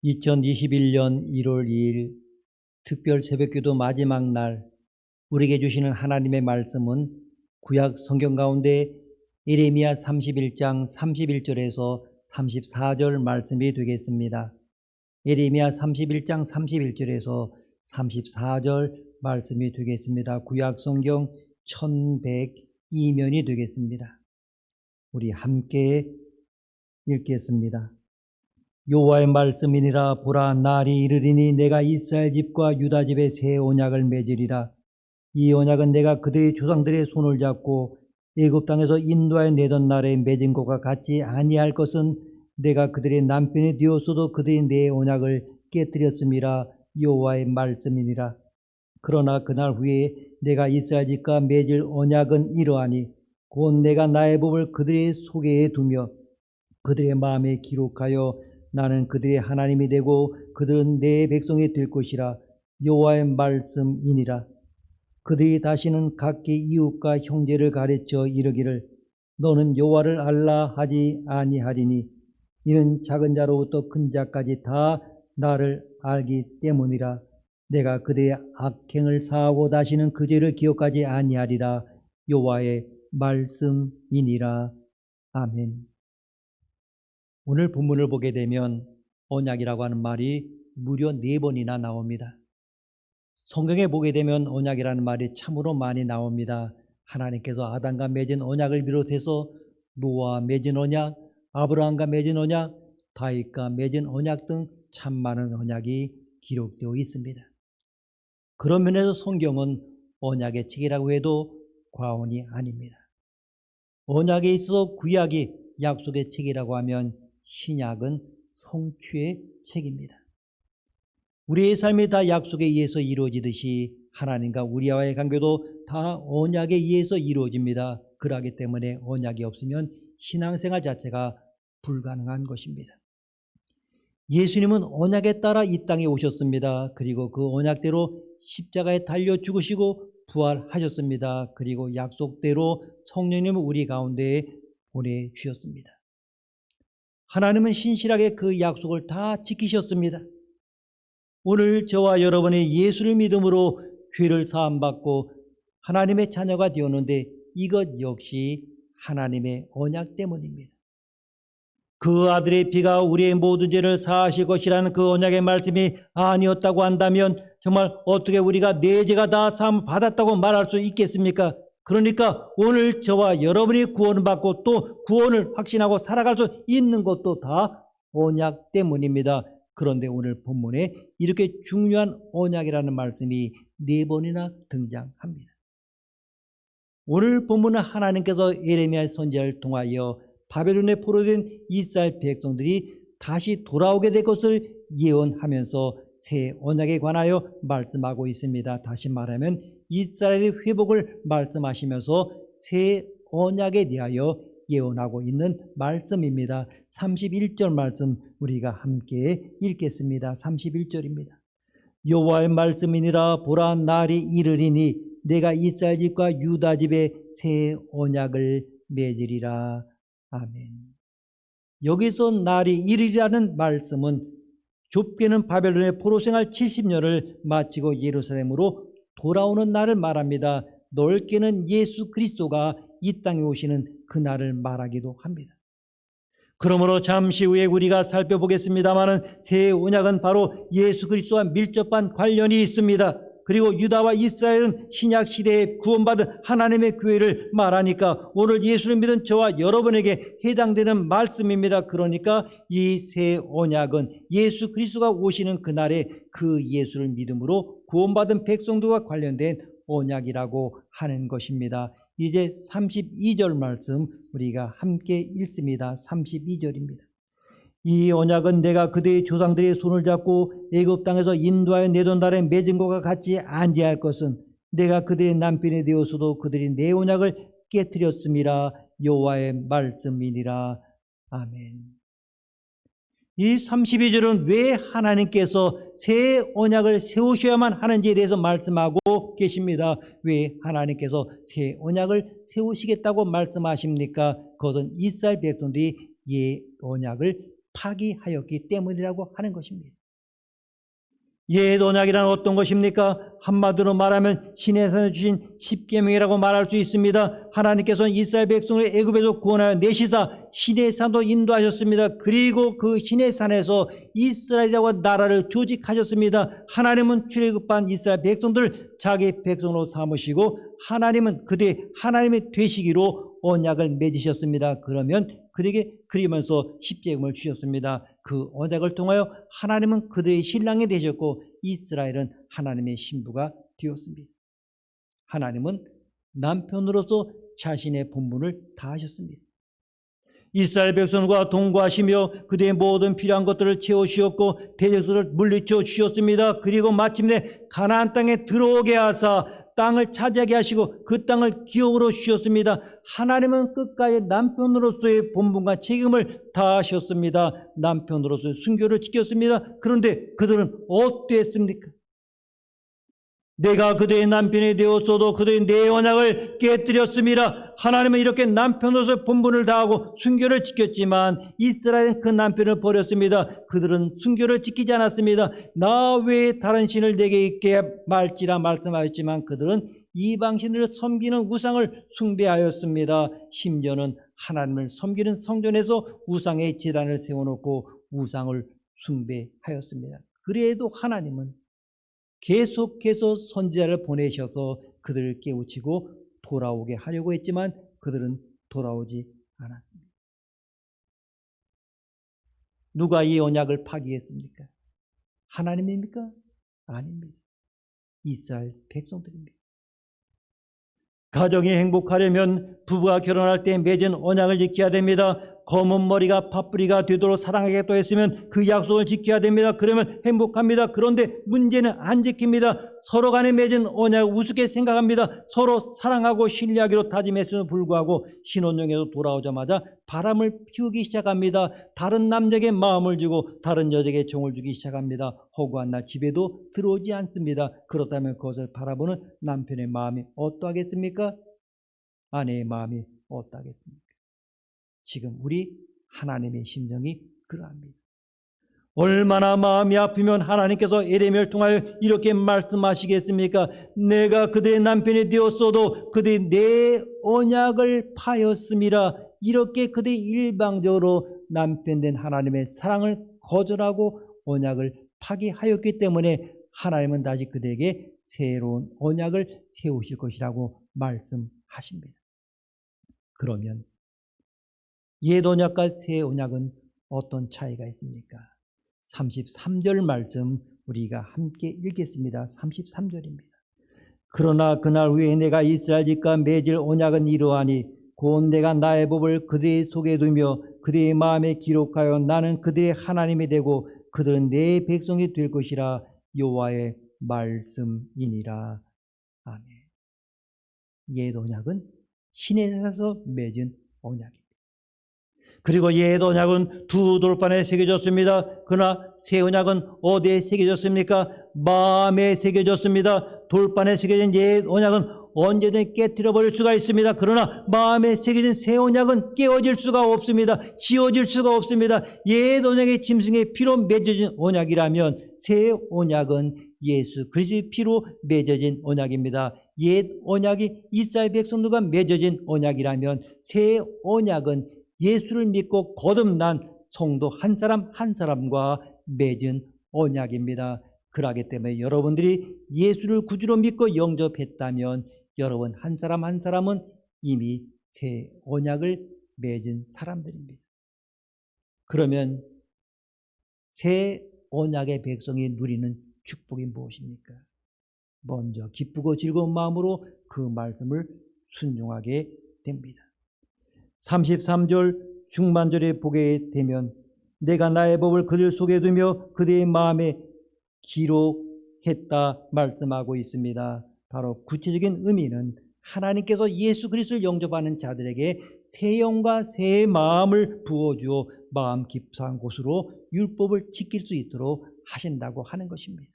2021년 1월 2일 특별 새벽기도 마지막 날 우리에게 주시는 하나님의 말씀은 구약 성경 가운데 예레미야 31장 31절에서 34절 말씀이 되겠습니다. 예레미야 31장 31절에서 34절 말씀이 되겠습니다. 구약 성경 1102면이 되겠습니다. 우리 함께 읽겠습니다. 여호와의 말씀이니라. 보라, 날이 이르리니 내가 이스라엘 집과 유다 집에 새 언약을 맺으리라. 이 언약은 내가 그들의 조상들의 손을 잡고 애굽 땅에서 인도하여 내던 날에 맺은 것과 같지 아니할 것은 내가 그들의 남편이 되었어도 그들이 내 언약을 깨뜨렸음이라. 여호와의 말씀이니라. 그러나 그날 후에 내가 이스라엘 집과 맺을 언약은 이러하니 곧 내가 나의 법을 그들의 속에 두며 그들의 마음에 기록하여 나는 그들의 하나님이 되고 그들은 내 백성이 될 것이라. 여호와의 말씀이니라. 그들이 다시는 각기 이웃과 형제를 가르쳐 이르기를 너는 여호와를 알라 하지 아니하리니 이는 작은 자로부터 큰 자까지 다 나를 알기 때문이라. 내가 그들의 악행을 사하고 다시는 그 죄를 기억하지 아니하리라. 여호와의 말씀이니라. 아멘. 오늘 본문을 보게 되면 언약이라고 하는 말이 무려 4번이나 나옵니다. 성경에 보게 되면 언약이라는 말이 참으로 많이 나옵니다. 하나님께서 아담과 맺은 언약을 비롯해서 노아와 맺은 언약, 아브라함과 맺은 언약, 다윗과 맺은 언약 등 참 많은 언약이 기록되어 있습니다. 그런 면에서 성경은 언약의 책이라고 해도 과언이 아닙니다. 언약에 있어서 구약이 약속의 책이라고 하면 신약은 성취의 책입니다. 우리의 삶이 다 약속에 의해서 이루어지듯이 하나님과 우리와의 관계도 다 언약에 의해서 이루어집니다. 그러기 때문에 언약이 없으면 신앙생활 자체가 불가능한 것입니다. 예수님은 언약에 따라 이 땅에 오셨습니다. 그리고 그 언약대로 십자가에 달려 죽으시고 부활하셨습니다. 그리고 약속대로 성령님을 우리 가운데에 보내주셨습니다. 하나님은 신실하게 그 약속을 다 지키셨습니다. 오늘 저와 여러분의 예수를 믿음으로 죄를 사함받고 하나님의 자녀가 되었는데 이것 역시 하나님의 언약 때문입니다. 그 아들의 피가 우리의 모든 죄를 사하실 것이라는 그 언약의 말씀이 아니었다고 한다면 정말 어떻게 우리가 내 죄가 다 사함을 받았다고 말할 수 있겠습니까? 그러니까 오늘 저와 여러분이 구원을 받고 또 구원을 확신하고 살아갈 수 있는 것도 다 언약 때문입니다. 그런데 오늘 본문에 이렇게 중요한 언약이라는 말씀이 4번이나 등장합니다. 오늘 본문은 하나님께서 예레미야 선지자를 통하여 바벨론에 포로된 이스라엘 백성들이 다시 돌아오게 될 것을 예언하면서 새 언약에 관하여 말씀하고 있습니다. 다시 말하면 이스라엘의 회복을 말씀하시면서 새 언약에 대하여 예언하고 있는 말씀입니다. 31절 말씀 우리가 함께 읽겠습니다. 31절입니다. 여호와의 말씀이니라. 보라, 날이 이르리니 내가 이스라엘 집과 유다 집에 새 언약을 맺으리라. 아멘. 여기서 날이 이르리라는 말씀은 좁게는 바벨론의 포로생활 70년을 마치고 예루살렘으로 돌아오는 날을 말합니다. 넓게는 예수 그리스도가 이 땅에 오시는 그날을 말하기도 합니다. 그러므로 잠시 후에 우리가 살펴보겠습니다마는 새 언약은 바로 예수 그리스도와 밀접한 관련이 있습니다. 그리고 유다와 이스라엘은 신약 시대에 구원받은 하나님의 교회를 말하니까 오늘 예수를 믿은 저와 여러분에게 해당되는 말씀입니다. 그러니까 이 새 언약은 예수 그리스도가 오시는 그날에 그 예수를 믿음으로 구원받은 백성들과 관련된 언약이라고 하는 것입니다. 이제 32절 말씀 우리가 함께 읽습니다. 32절입니다. 이 언약은 내가 그들의 조상들의 손을 잡고 애굽 땅에서 인도하여 내던 날에 맺은 것과 같지 아니할 것은 내가 그들의 남편이 되었어도 그들이 내 언약을 깨뜨렸음이라. 여호와의 말씀이니라. 아멘. 이 32절은 왜 하나님께서 새 언약을 세우셔야만 하는지에 대해서 말씀하고 계십니다. 왜 하나님께서 새 언약을 세우시겠다고 말씀하십니까? 그것은 이스라엘 백성들이 이 언약을 파기하였기 때문이라고 하는 것입니다. 옛 언약이란 어떤 것입니까? 한마디로 말하면 신에서 주신 십계명이라고 말할 수 있습니다. 하나님께서는 이스라엘 백성을 애굽에서 구원하여 내시사 신의 산으로 인도하셨습니다. 그리고 그 신의 산에서 이스라엘이라고 나라를 조직하셨습니다. 하나님은 출애굽한 이스라엘 백성들을 자기 백성으로 삼으시고 하나님은 그들의 하나님이 되시기로 언약을 맺으셨습니다. 그러면서 십계명을 주셨습니다. 그 언약을 통하여 하나님은 그들의 신랑이 되셨고 이스라엘은 하나님의 신부가 되었습니다. 하나님은 남편으로서 자신의 본분을 다하셨습니다. 이스라엘 백성과 동거하시며 그들의 모든 필요한 것들을 채우시었고 대적들을 물리쳐 주셨습니다. 그리고 마침내 가나안 땅에 들어오게 하사 땅을 차지하게 하시고 그 땅을 기업으로 주셨습니다. 하나님은 끝까지 남편으로서의 본분과 책임을 다하셨습니다. 남편으로서의 순교를 지켰습니다. 그런데 그들은 어땠습니까? 내가 그들의 남편이 되었어도 그들이 내 언약을 깨뜨렸습니다. 하나님은 이렇게 남편으로서 본분을 다하고 순교를 지켰지만 이스라엘은 그 남편을 버렸습니다. 그들은 순교를 지키지 않았습니다. 나 외에 다른 신을 내게 있게 말지라 말씀하였지만 그들은 이방신을 섬기는 우상을 숭배하였습니다. 심지어는 하나님을 섬기는 성전에서 우상의 제단을 세워놓고 우상을 숭배하였습니다. 그래도 하나님은 계속해서 선지자를 보내셔서 그들을 깨우치고 돌아오게 하려고 했지만 그들은 돌아오지 않았습니다. 누가 이 언약을 파기했습니까? 하나님입니까? 아닙니다. 이스라엘 백성들입니다. 가정이 행복하려면 부부가 결혼할 때 맺은 언약을 지켜야 됩니다. 검은 머리가 팥뿌리가 되도록 사랑하겠다고 했으면 그 약속을 지켜야 됩니다. 그러면 행복합니다. 그런데 문제는 안 지킵니다. 서로 간에 맺은 언약을 우습게 생각합니다. 서로 사랑하고 신뢰하기로 다짐했음에도 불구하고 신혼여행에서 돌아오자마자 바람을 피우기 시작합니다. 다른 남자에게 마음을 주고 다른 여자에게 정을 주기 시작합니다. 허구한 날 집에도 들어오지 않습니다. 그렇다면 그것을 바라보는 남편의 마음이 어떠하겠습니까? 아내의 마음이 어떠하겠습니까? 지금 우리 하나님의 심정이 그러합니다. 얼마나 마음이 아프면 하나님께서 예레미야를 통하여 이렇게 말씀하시겠습니까? 내가 그들의 남편이 되었어도 그들이 내 언약을 파였음이라. 이렇게 그들이 일방적으로 남편된 하나님의 사랑을 거절하고 언약을 파기하였기 때문에 하나님은 다시 그들에게 새로운 언약을 세우실 것이라고 말씀하십니다. 그러면 옛 언약과 새 언약은 어떤 차이가 있습니까? 33절 말씀 우리가 함께 읽겠습니다. 33절입니다. 그러나 그날 후에 내가 이스라엘 집과 맺을 언약은 이러하니 곧 내가 나의 법을 그들의 속에 두며 그들의 마음에 기록하여 나는 그들의 하나님이 되고 그들은 내 백성이 될 것이라. 여호와의 말씀이니라. 아멘. 옛 언약은 신에서 맺은 언약입니다. 그리고 옛 언약은 두 돌판에 새겨졌습니다. 그러나 새 언약은 어디에 새겨졌습니까? 마음에 새겨졌습니다. 돌판에 새겨진 옛 언약은 언제든 깨뜨려버릴 수가 있습니다. 그러나 마음에 새겨진 새 언약은 깨어질 수가 없습니다. 지워질 수가 없습니다. 옛 언약의 짐승의 피로 맺어진 언약이라면 새 언약은 예수 그리스도의 피로 맺어진 언약입니다. 옛 언약이 이스라엘 백성들과 맺어진 언약이라면 새 언약은 예수를 믿고 거듭난 성도 한 사람 한 사람과 맺은 언약입니다. 그러기 때문에 여러분들이 예수를 구주로 믿고 영접했다면 여러분 한 사람 한 사람은 이미 새 언약을 맺은 사람들입니다. 그러면 새 언약의 백성이 누리는 축복이 무엇입니까? 먼저 기쁘고 즐거운 마음으로 그 말씀을 순종하게 됩니다. 33절 중반절에 보게 되면 내가 나의 법을 그들 속에 두며 그들의 마음에 기록했다 말씀하고 있습니다. 바로 구체적인 의미는 하나님께서 예수 그리스도를 영접하는 자들에게 새 영과 새 마음을 부어주어 마음 깊은 곳으로 율법을 지킬 수 있도록 하신다고 하는 것입니다.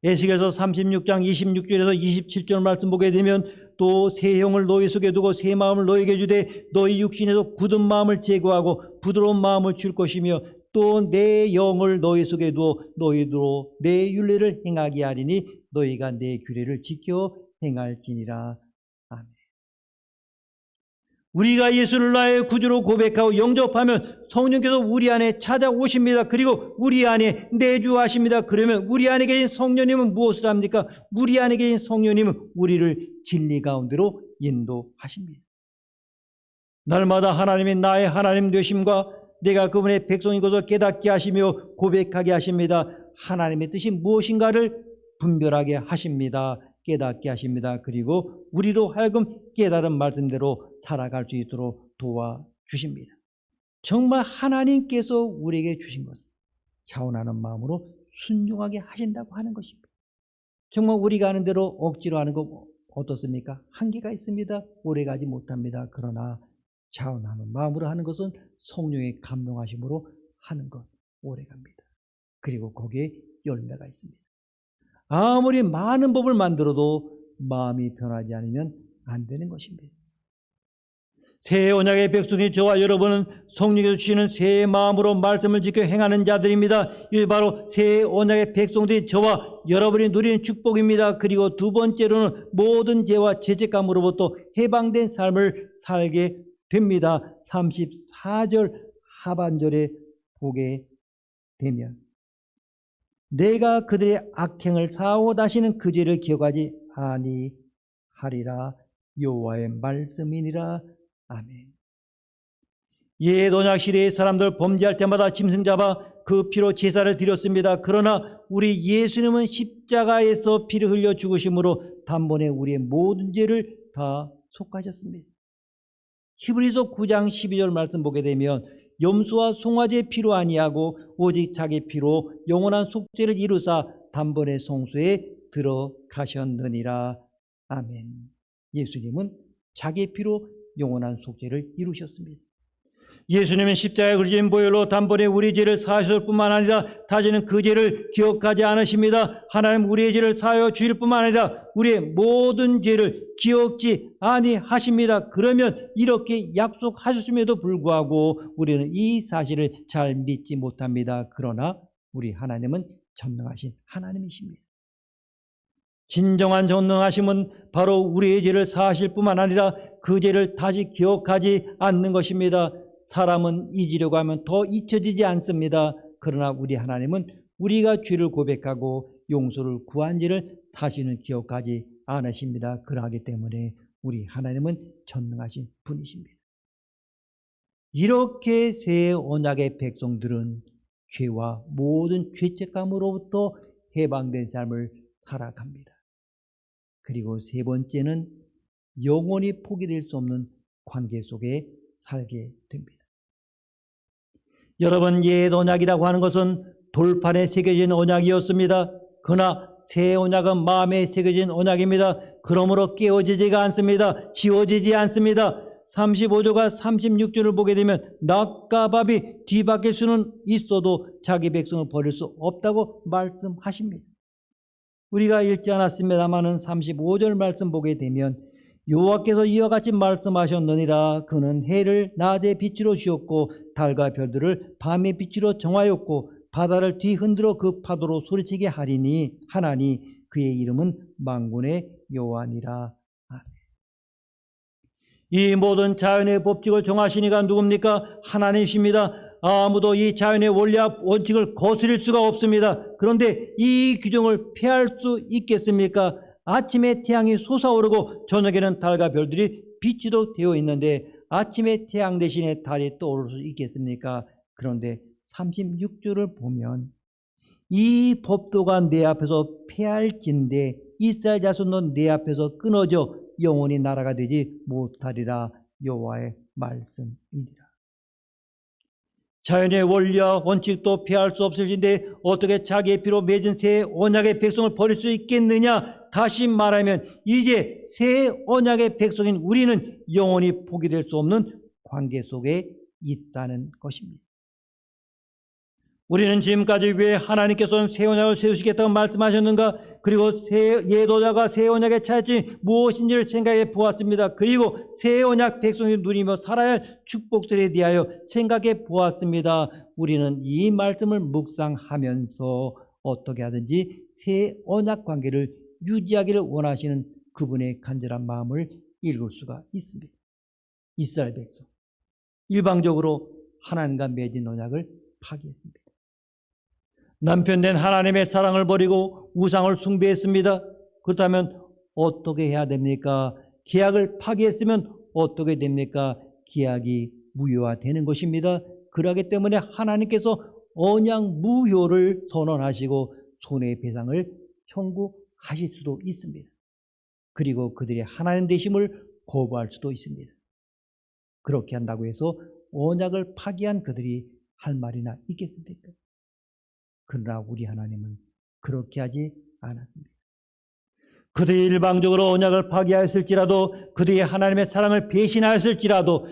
에스겔서 36장 26절에서 27절 말씀 보게 되면 또 새 영을 너희 속에 두고 새 마음을 너희에게 주되 너희 육신에서 굳은 마음을 제거하고 부드러운 마음을 줄 것이며 또 내 영을 너희 속에 두어 너희도 내 율례를 행하게 하리니 너희가 내 규례를 지켜 행할지니라. 아멘. 우리가 예수를 나의 구주로 고백하고 영접하면 성령께서 우리 안에 찾아오십니다. 그리고 우리 안에 내주하십니다. 그러면 우리 안에 계신 성령님은 무엇을 합니까? 우리 안에 계신 성령님은 우리를 진리 가운데로 인도하십니다. 날마다 하나님이 나의 하나님 되심과 내가 그분의 백성인 것을 깨닫게 하시며 고백하게 하십니다. 하나님의 뜻이 무엇인가를 분별하게 하십니다. 깨닫게 하십니다. 그리고 우리로 하여금 깨달은 말씀대로 살아갈 수 있도록 도와주십니다. 정말 하나님께서 우리에게 주신 것을 자원하는 마음으로 순종하게 하신다고 하는 것입니다. 정말 우리가 하는 대로 억지로 하는 거 어떻습니까? 한계가 있습니다. 오래가지 못합니다. 그러나 자원하는 마음으로 하는 것은 성령의 감동하심으로 하는 것 오래갑니다. 그리고 거기에 열매가 있습니다. 아무리 많은 법을 만들어도 마음이 변하지 않으면 안 되는 것입니다. 새 언약의 백성이 저와 여러분은 성령께서 주시는 새 마음으로 말씀을 지켜 행하는 자들입니다. 이 바로 새 언약의 백성들이 저와 여러분이 누리는 축복입니다. 그리고 두 번째로는 모든 죄와 죄책감으로부터 해방된 삶을 살게 됩니다. 34절 하반절에 보게 되면 내가 그들의 악행을 사하고 다시는 그 죄를 기억하지 아니하리라. 여호와의 말씀이니라. 아멘. 옛 언약 시대의 사람들 범죄할 때마다 짐승 잡아 그 피로 제사를 드렸습니다. 그러나 우리 예수님은 십자가에서 피를 흘려 죽으심으로 단번에 우리의 모든 죄를 다 속하셨습니다. 히브리서 9장 12절 말씀 보게 되면 염소와 송아지의 피로 아니하고 오직 자기 피로 영원한 속죄를 이루사 단번에 성소에 들어가셨느니라. 아멘. 예수님은 자기 피로 영원한 속죄를 이루셨습니다. 예수님은 십자가에 그리신 보혈로 단번에 우리 죄를 사하실 뿐만 아니라 다시는 그 죄를 기억하지 않으십니다. 하나님 우리의 죄를 사하여 주실 뿐만 아니라 우리의 모든 죄를 기억지 아니하십니다. 그러면 이렇게 약속하셨음에도 불구하고 우리는 이 사실을 잘 믿지 못합니다. 그러나 우리 하나님은 전능하신 하나님이십니다. 진정한 전능하심은 바로 우리의 죄를 사하실 뿐만 아니라 그 죄를 다시 기억하지 않는 것입니다. 사람은 잊으려고 하면 더 잊혀지지 않습니다. 그러나 우리 하나님은 우리가 죄를 고백하고 용서를 구한 죄를 다시는 기억하지 않으십니다. 그러하기 때문에 우리 하나님은 전능하신 분이십니다. 이렇게 새 언약의 백성들은 죄와 모든 죄책감으로부터 해방된 삶을 살아갑니다. 그리고 세 번째는 영원히 포기될 수 없는 관계 속에 살게 됩니다. 여러분, 옛 언약이라고 하는 것은 돌판에 새겨진 언약이었습니다. 그러나 새 언약은 마음에 새겨진 언약입니다. 그러므로 깨어지지가 않습니다. 지워지지 않습니다. 35절과 36절을 보게 되면 낙과 밥이 뒤바뀔 수는 있어도 자기 백성을 버릴 수 없다고 말씀하십니다. 우리가 읽지 않았습니다마는 35절 말씀 보게 되면 여호와께서 이와 같이 말씀하셨느니라. 그는 해를 낮의 빛으로 주었고 달과 별들을 밤의 빛으로 정하였고 바다를 뒤흔들어 그 파도로 소리치게 하나니 그의 이름은 만군의 여호와니라. 이 모든 자연의 법칙을 정하신 이가 누굽니까? 하나님이십니다. 아무도 이 자연의 원리와 원칙을 거스릴 수가 없습니다. 그런데 이 규정을 피할 수 있겠습니까? 아침에 태양이 솟아오르고 저녁에는 달과 별들이 빛으로 되어 있는데 아침에 태양 대신에 달이 떠오를 수 있겠습니까? 그런데 36절을 보면 이 법도가 내 앞에서 폐할진대 이스라엘 자손은 내 앞에서 끊어져 영원히 나라가 되지 못하리라. 여호와의 말씀이니라. 자연의 원리와 원칙도 피할 수 없으신데 어떻게 자기의 피로 맺은 새 언약의 백성을 버릴 수 있겠느냐? 다시 말하면 이제 새 언약의 백성인 우리는 영원히 포기될 수 없는 관계 속에 있다는 것입니다. 우리는 지금까지 왜 하나님께서는 새 언약을 세우시겠다고 말씀하셨는가? 그리고 옛 언약과 새 언약의 차이점이 무엇인지를 생각해 보았습니다. 그리고 새 언약 백성이 누리며 살아야 할 축복들에 대하여 생각해 보았습니다. 우리는 이 말씀을 묵상하면서 어떻게 하든지 새 언약 관계를 유지하기를 원하시는 그분의 간절한 마음을 읽을 수가 있습니다. 이스라엘 백성, 일방적으로 하나님과 맺은 언약을 파기했습니다. 남편된 하나님의 사랑을 버리고 우상을 숭배했습니다. 그렇다면 어떻게 해야 됩니까? 계약을 파기했으면 어떻게 됩니까? 계약이 무효화되는 것입니다. 그러기 때문에 하나님께서 언약 무효를 선언하시고 손해배상을 청구하실 수도 있습니다. 그리고 그들이 하나님 되심을 거부할 수도 있습니다. 그렇게 한다고 해서 언약을 파기한 그들이 할 말이나 있겠습니까? 그러나 우리 하나님은 그렇게 하지 않았습니다. 그들이 일방적으로 언약을 파기하였을지라도, 그들이 하나님의 사랑을 배신하였을지라도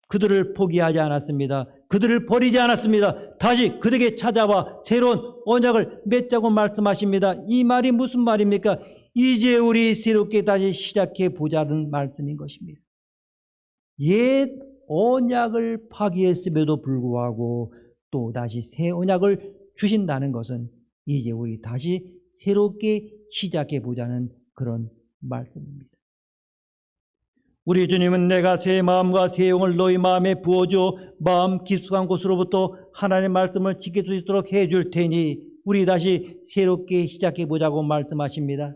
그들을 포기하지 않았습니다. 그들을 버리지 않았습니다. 다시 그들에게 찾아와 새로운 언약을 맺자고 말씀하십니다. 이 말이 무슨 말입니까? 이제 우리 새롭게 다시 시작해 보자는 말씀인 것입니다. 옛 언약을 파기했음에도 불구하고 또 다시 새 언약을 주신다는 것은 이제 우리 다시 새롭게 시작해 보자는 그런 말씀입니다. 우리 주님은 내가 새 마음과 새 영을 너희 마음에 부어줘 마음 깊숙한 곳으로부터 하나님의 말씀을 지킬 수 있도록 해줄 테니 우리 다시 새롭게 시작해 보자고 말씀하십니다.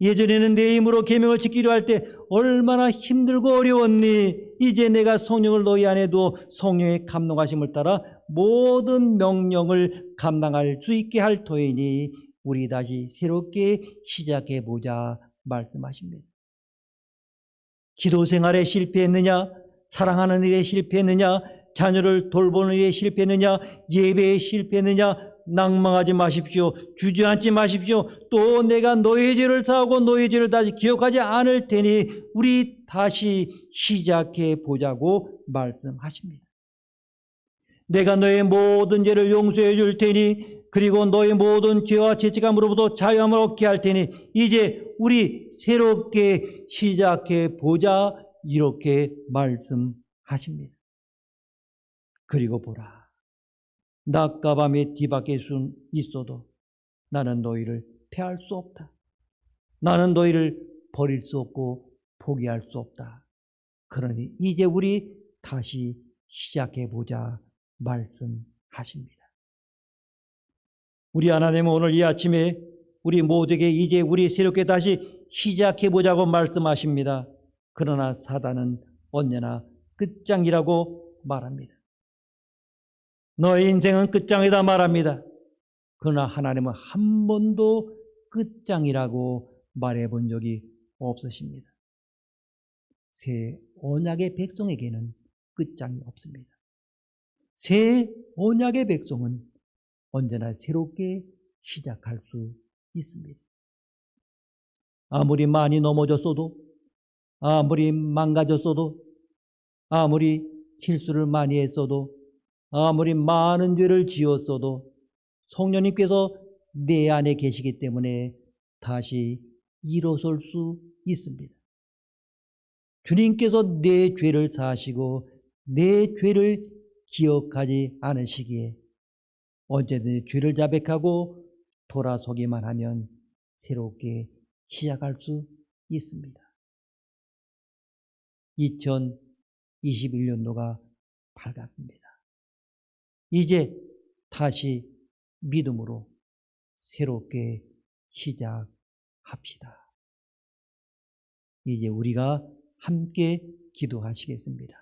예전에는 내 힘으로 계명을 지키려 할 때 얼마나 힘들고 어려웠니? 이제 내가 성령을 너희 안에 두어 성령의 감동하심을 따라 모든 명령을 감당할 수 있게 할 터이니 우리 다시 새롭게 시작해 보자 말씀하십니다. 기도 생활에 실패했느냐? 사랑하는 일에 실패했느냐? 자녀를 돌보는 일에 실패했느냐? 예배에 실패했느냐? 낭망하지 마십시오. 주저앉지 마십시오. 또 내가 너의 죄를 사하고 너의 죄를 다시 기억하지 않을 테니 우리 다시 시작해 보자고 말씀하십니다. 내가 너의 모든 죄를 용서해 줄 테니 그리고 너의 모든 죄와 죄책감으로부터 자유함을 얻게 할 테니 이제 우리 새롭게 시작해 보자 이렇게 말씀하십니다. 그리고 보라. 낮과 밤이 뒤바뀔 수 있어도 나는 너희를 패할 수 없다. 나는 너희를 버릴 수 없고 포기할 수 없다. 그러니 이제 우리 다시 시작해 보자 말씀하십니다. 우리 하나님은 오늘 이 아침에 우리 모두에게 이제 우리 새롭게 다시 시작해 보자고 말씀하십니다. 그러나 사단은 언제나 끝장이라고 말합니다. 너의 인생은 끝장이다 말합니다. 그러나 하나님은 한 번도 끝장이라고 말해본 적이 없으십니다. 새 언약의 백성에게는 끝장이 없습니다. 새 언약의 백성은 언제나 새롭게 시작할 수 있습니다. 아무리 많이 넘어졌어도, 아무리 망가졌어도, 아무리 실수를 많이 했어도, 아무리 많은 죄를 지었어도 성령님께서 내 안에 계시기 때문에 다시 일어설 수 있습니다. 주님께서 내 죄를 사하시고 내 죄를 기억하지 않으시기에 언제든지 죄를 자백하고 돌아서기만 하면 새롭게 시작할 수 있습니다. 2021년도가 밝았습니다. 이제 다시 믿음으로 새롭게 시작합시다. 이제 우리가 함께 기도하시겠습니다.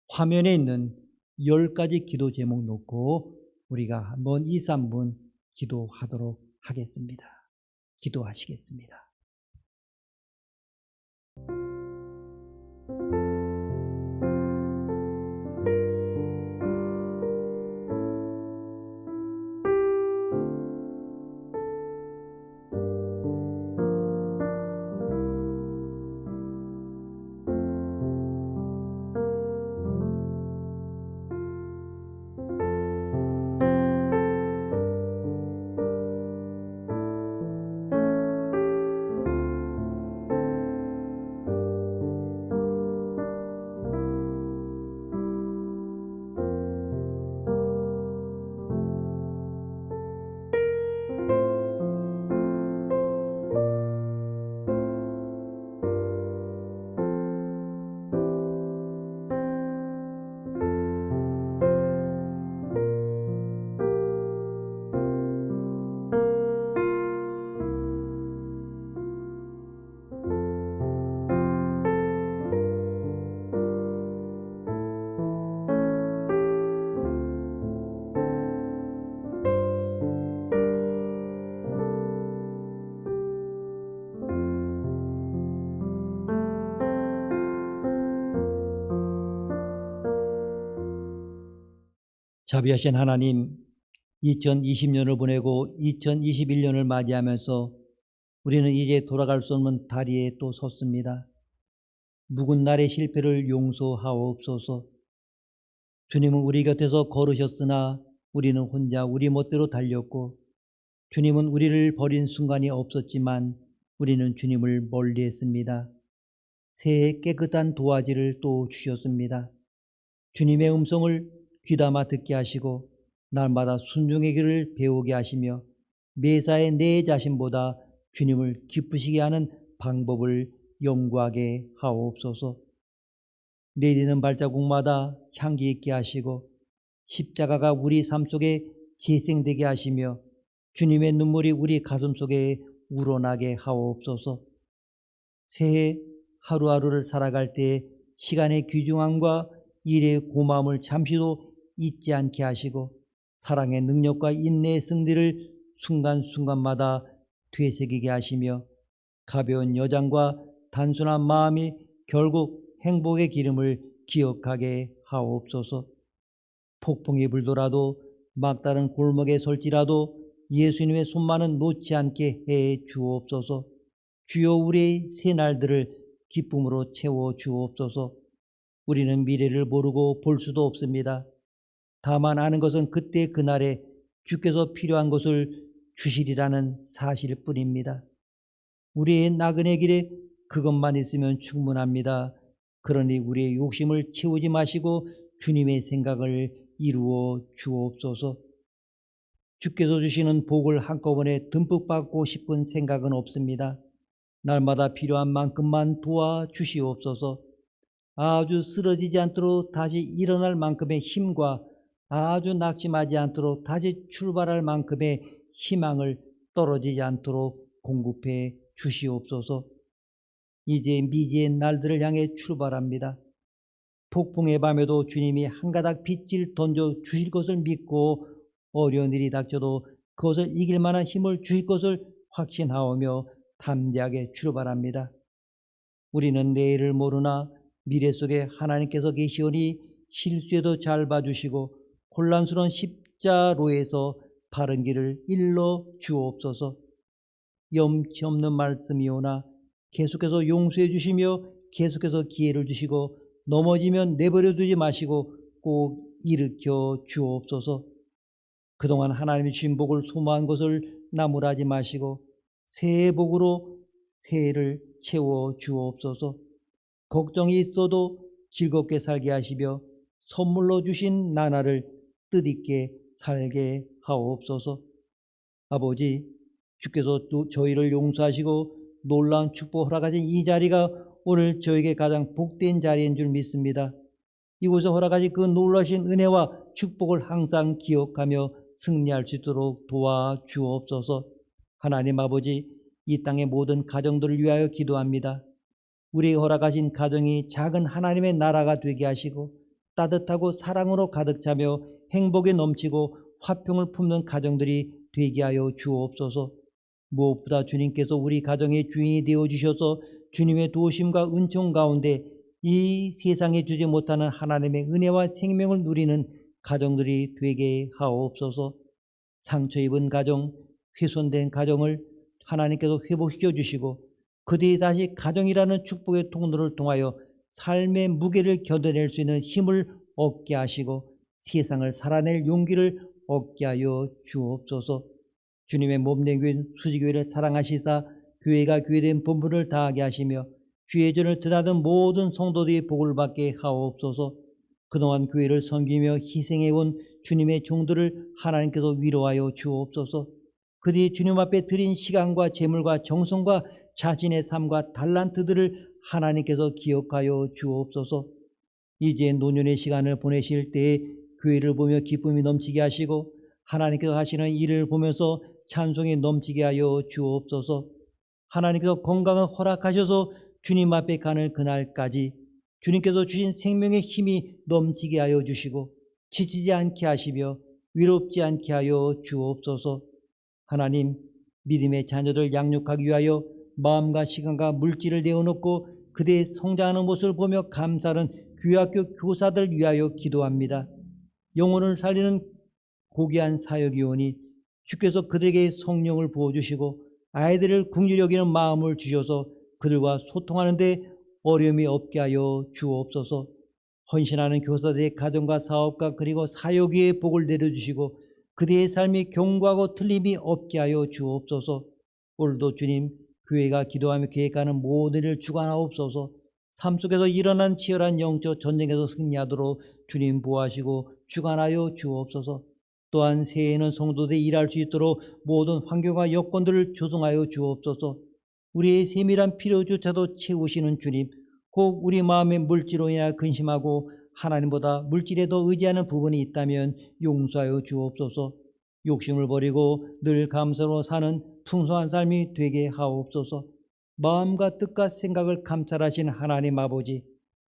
화면에 있는 10가지 기도 제목 놓고 우리가 한번 2, 3분 기도하도록 하겠습니다. 기도하시겠습니다. 자비하신 하나님, 2020년을 보내고 2021년을 맞이하면서 우리는 이제 돌아갈 수 없는 다리에 또 섰습니다. 묵은 날의 실패를 용서하옵소서. 주님은 우리 곁에서 걸으셨으나 우리는 혼자 우리 멋대로 달렸고, 주님은 우리를 버린 순간이 없었지만 우리는 주님을 멀리했습니다. 새해 깨끗한 도화지를 또 주셨습니다. 주님의 음성을 귀담아 듣게 하시고 날마다 순종의 길을 배우게 하시며 매사에 내 자신보다 주님을 기쁘시게 하는 방법을 연구하게 하옵소서. 내디는 발자국마다 향기 있게 하시고 십자가가 우리 삶 속에 재생되게 하시며 주님의 눈물이 우리 가슴 속에 우러나게 하옵소서. 새해 하루하루를 살아갈 때 시간의 귀중함과 일의 고마움을 잠시도 잊지 않게 하시고 사랑의 능력과 인내의 승리를 순간순간마다 되새기게 하시며 가벼운 여장과 단순한 마음이 결국 행복의 기름을 기억하게 하옵소서. 폭풍이 불더라도 막다른 골목에 설지라도 예수님의 손만은 놓지 않게 해 주옵소서. 주여, 우리의 새 날들을 기쁨으로 채워 주옵소서. 우리는 미래를 모르고 볼 수도 없습니다. 다만 아는 것은 그때 그날에 주께서 필요한 것을 주시리라는 사실일 뿐입니다. 우리의 나그네 길에 그것만 있으면 충분합니다. 그러니 우리의 욕심을 채우지 마시고 주님의 생각을 이루어 주옵소서. 주께서 주시는 복을 한꺼번에 듬뿍 받고 싶은 생각은 없습니다. 날마다 필요한 만큼만 도와 주시옵소서. 아주 쓰러지지 않도록 다시 일어날 만큼의 힘과 아주 낙심하지 않도록 다시 출발할 만큼의 희망을 떨어지지 않도록 공급해 주시옵소서. 이제 미지의 날들을 향해 출발합니다. 폭풍의 밤에도 주님이 한 가닥 빛을 던져 주실 것을 믿고 어려운 일이 닥쳐도 그것을 이길 만한 힘을 주실 것을 확신하오며 담대하게 출발합니다. 우리는 내일을 모르나 미래 속에 하나님께서 계시오니 실수에도 잘 봐주시고 혼란스러운 십자로에서 바른 길을 일러 주옵소서. 염치 없는 말씀이오나 계속해서 용서해 주시며 계속해서 기회를 주시고 넘어지면 내버려 두지 마시고 꼭 일으켜 주옵소서. 그동안 하나님이 주신 복을 소모한 것을 나무라지 마시고 새해 복으로 새해를 채워 주옵소서. 걱정이 있어도 즐겁게 살게 하시며 선물로 주신 나날을 뜻있게 살게 하옵소서. 아버지, 주께서 또 저희를 용서하시고 놀라운 축복 허락하신 이 자리가 오늘 저에게 가장 복된 자리인 줄 믿습니다. 이곳에 허락하신 그 놀라신 은혜와 축복을 항상 기억하며 승리할 수 있도록 도와주옵소서. 하나님 아버지, 이 땅의 모든 가정들을 위하여 기도합니다. 우리에게 허락하신 가정이 작은 하나님의 나라가 되게 하시고 따뜻하고 사랑으로 가득 차며 행복에 넘치고 화평을 품는 가정들이 되게 하여 주옵소서. 무엇보다 주님께서 우리 가정의 주인이 되어주셔서 주님의 도우심과 은총 가운데 이 세상에 주지 못하는 하나님의 은혜와 생명을 누리는 가정들이 되게 하옵소서. 상처 입은 가정, 훼손된 가정을 하나님께서 회복시켜 주시고 그들이 다시 가정이라는 축복의 통로를 통하여 삶의 무게를 견뎌낼 수 있는 힘을 얻게 하시고 세상을 살아낼 용기를 얻게 하여 주옵소서. 주님의 몸된 교회 수지교회를 사랑하시사 교회가 교회된 본분을 다하게 하시며 주의 전을 드나든 모든 성도들이 복을 받게 하옵소서. 그동안 교회를 섬기며 희생해온 주님의 종들을 하나님께서 위로하여 주옵소서. 그들이 주님 앞에 드린 시간과 재물과 정성과 자신의 삶과 달란트들을 하나님께서 기억하여 주옵소서. 이제 노년의 시간을 보내실 때에 교회를 보며 기쁨이 넘치게 하시고 하나님께서 하시는 일을 보면서 찬송이 넘치게 하여 주옵소서. 하나님께서 건강을 허락하셔서 주님 앞에 가는 그날까지 주님께서 주신 생명의 힘이 넘치게 하여 주시고 지치지 않게 하시며 위롭지 않게 하여 주옵소서. 하나님, 믿음의 자녀들 양육하기 위하여 마음과 시간과 물질을 내어놓고 그대의 성장하는 모습을 보며 감사하는 교회학교 교사들 위하여 기도합니다. 영혼을 살리는 고귀한 사역이오니 주께서 그들에게 성령을 부어주시고 아이들을 긍휼히 여기는 마음을 주셔서 그들과 소통하는 데 어려움이 없게 하여 주옵소서. 헌신하는 교사들의 가정과 사업과 그리고 사역 위에 복을 내려주시고 그들의 삶이 경고하고 틀림이 없게 하여 주옵소서. 오늘도 주님, 교회가 기도하며 계획하는 모든 일을 주관하옵소서. 삶 속에서 일어난 치열한 영적 전쟁에서 승리하도록 주님 보호하시고 주관하여 주옵소서. 또한 새해에는 성도들이 일할 수 있도록 모든 환경과 여건들을 조성하여 주옵소서. 우리의 세밀한 필요조차도 채우시는 주님, 혹 우리 마음의 물질로 인하여 근심하고 하나님보다 물질에 더 의지하는 부분이 있다면 용서하여 주옵소서. 욕심을 버리고 늘 감사로 사는 풍성한 삶이 되게 하옵소서. 마음과 뜻과 생각을 감찰하신 하나님 아버지,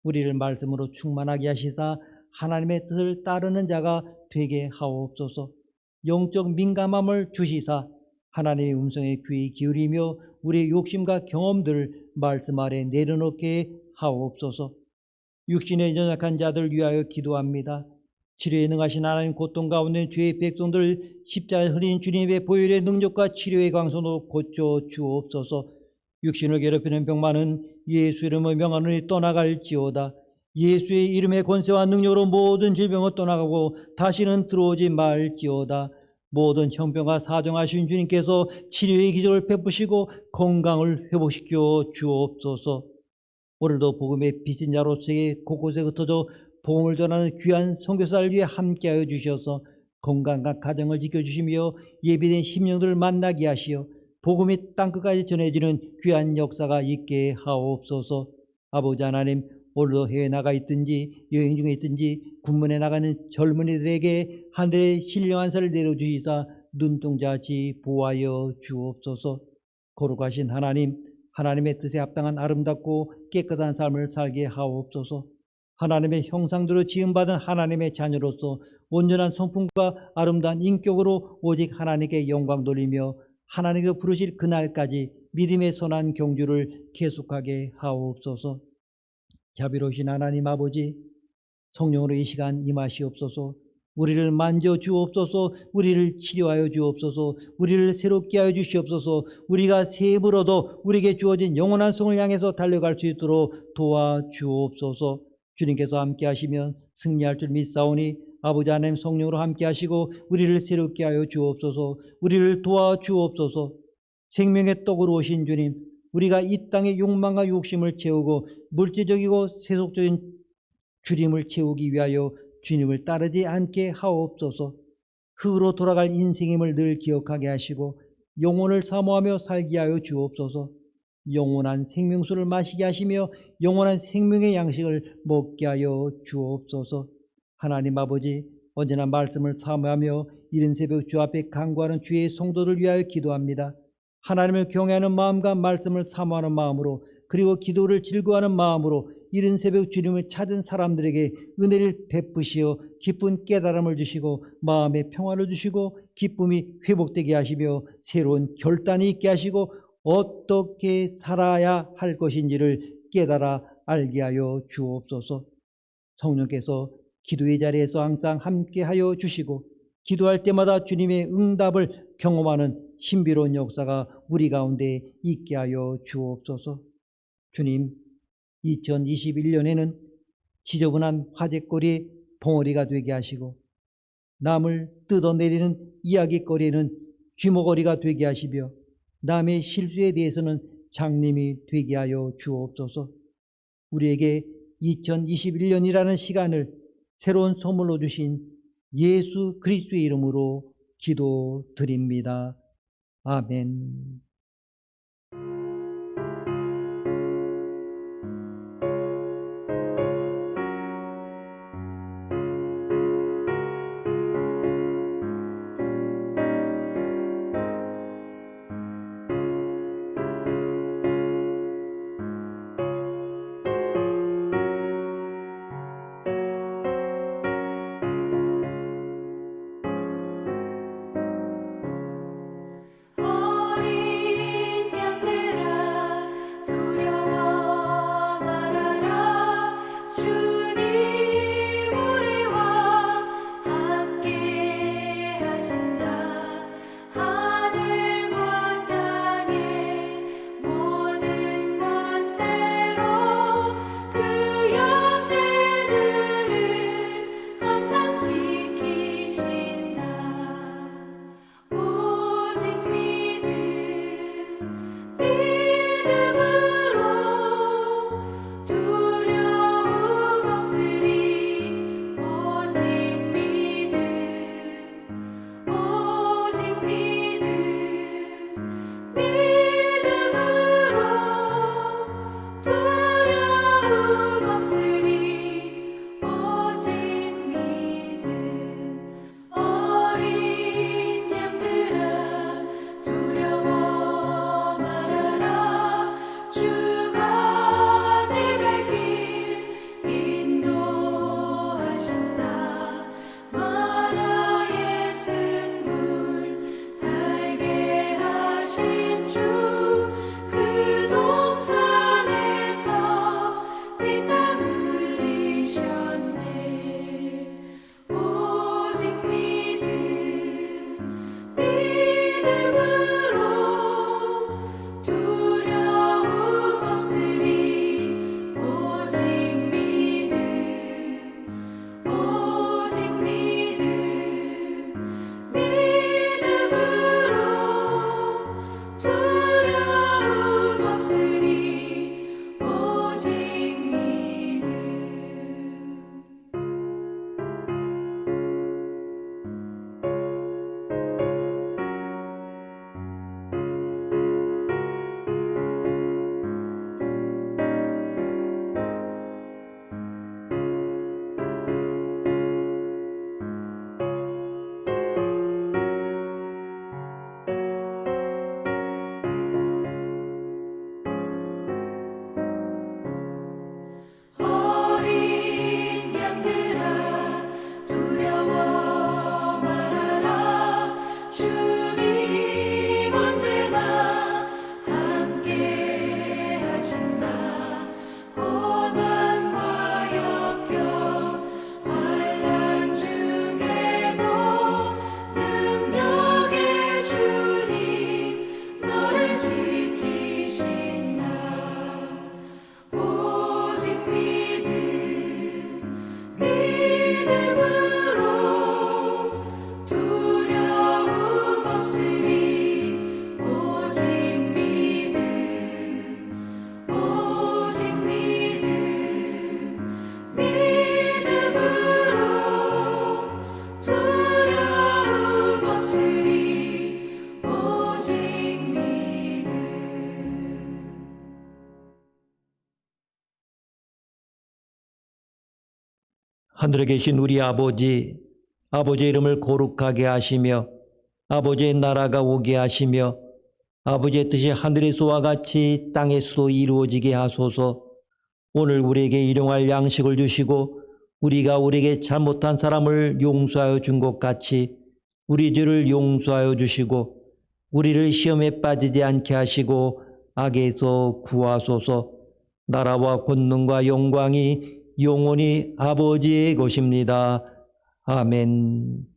우리를 말씀으로 충만하게 하시사 하나님의 뜻을 따르는 자가 되게 하옵소서. 영적 민감함을 주시사 하나님의 음성에 귀 기울이며 우리의 욕심과 경험들을 말씀 아래 내려놓게 하옵소서. 육신에 연약한 자들 위하여 기도합니다. 치료에 능하신 하나님, 고통 가운데 주의 백성들 십자가에 흘린 주님의 보혈의 능력과 치료의 광선으로 고쳐 주옵소서. 육신을 괴롭히는 병만은 예수 이름을 명하노니 떠나갈지어다. 예수의 이름의 권세와 능력으로 모든 질병을 떠나가고 다시는 들어오지 말지어다. 모든 형병과 사정하신 주님께서 치료의 기적을 베푸시고 건강을 회복시켜 주옵소서. 오늘도 복음의 빛인 자로서의 곳곳에 흩어져 복음을 전하는 귀한 선교사를 위해 함께하여 주셔서 건강과 가정을 지켜주시며 예비된 심령들을 만나게 하시어 복음이 땅끝까지 전해지는 귀한 역사가 있게 하옵소서. 아버지 하나님, 오늘도 해외에 나가 있든지 여행 중에 있든지 군문에 나가는 젊은이들에게 하늘의 신령한 살을 내려주시사 눈동자같이 보호하여 주옵소서. 거룩하신 하나님, 하나님의 뜻에 합당한 아름답고 깨끗한 삶을 살게 하옵소서. 하나님의 형상대로 지음받은 하나님의 자녀로서 온전한 성품과 아름다운 인격으로 오직 하나님께 영광 돌리며 하나님께서 부르실 그날까지 믿음의 선한 경주를 계속하게 하옵소서. 자비로우신 하나님 아버지, 성령으로 이 시간 임하시옵소서. 우리를 만져 주옵소서. 우리를 치료하여 주옵소서. 우리를 새롭게 하여 주시옵소서. 우리가 새해를 얻어 우리에게 주어진 영원한 성을 향해서 달려갈 수 있도록 도와주옵소서. 주님께서 함께 하시면 승리할 줄 믿사오니 아버지 하나님 성령으로 함께 하시고 우리를 새롭게 하여 주옵소서. 우리를 도와주옵소서. 생명의 떡으로 오신 주님, 우리가 이 땅의 욕망과 욕심을 채우고 물질적이고 세속적인 주림을 채우기 위하여 주님을 따르지 않게 하옵소서. 흙으로 돌아갈 인생임을 늘 기억하게 하시고 영혼을 사모하며 살게 하여 주옵소서. 영원한 생명수를 마시게 하시며 영원한 생명의 양식을 먹게 하여 주옵소서. 하나님 아버지, 언제나 말씀을 사모하며 이른 새벽 주 앞에 간구하는 주의 성도를 위하여 기도합니다. 하나님을 경외하는 마음과 말씀을 사모하는 마음으로 그리고 기도를 즐거워하는 마음으로 이른 새벽 주님을 찾은 사람들에게 은혜를 베푸시어 기쁜 깨달음을 주시고 마음의 평화를 주시고 기쁨이 회복되게 하시며 새로운 결단이 있게 하시고 어떻게 살아야 할 것인지를 깨달아 알게 하여 주옵소서. 성령께서 기도의 자리에서 항상 함께하여 주시고 기도할 때마다 주님의 응답을 경험하는 신비로운 역사가 우리 가운데 있게 하여 주옵소서. 주님, 2021년에는 지저분한 화제거리의 벙어리가 되게 하시고 남을 뜯어내리는 이야기거리에는 귀머거리가 되게 하시며 남의 실수에 대해서는 장님이 되게 하여 주옵소서. 우리에게 2021년이라는 시간을 새로운 선물로 주신 예수 그리스도의 이름으로 기도드립니다. 아멘. 어린 하늘에 계신 우리 아버지, 아버지의 이름을 거룩하게 하시며 아버지의 나라가 오게 하시며 아버지의 뜻이 하늘에서와 같이 땅에서 이루어지게 하소서. 오늘 우리에게 일용할 양식을 주시고 우리가 우리에게 잘못한 사람을 용서하여 준 것 같이 우리 죄를 용서하여 주시고 우리를 시험에 빠지지 않게 하시고 악에서 구하소서. 나라와 권능과 영광이 영원히 아버지의 것입니다. 아멘.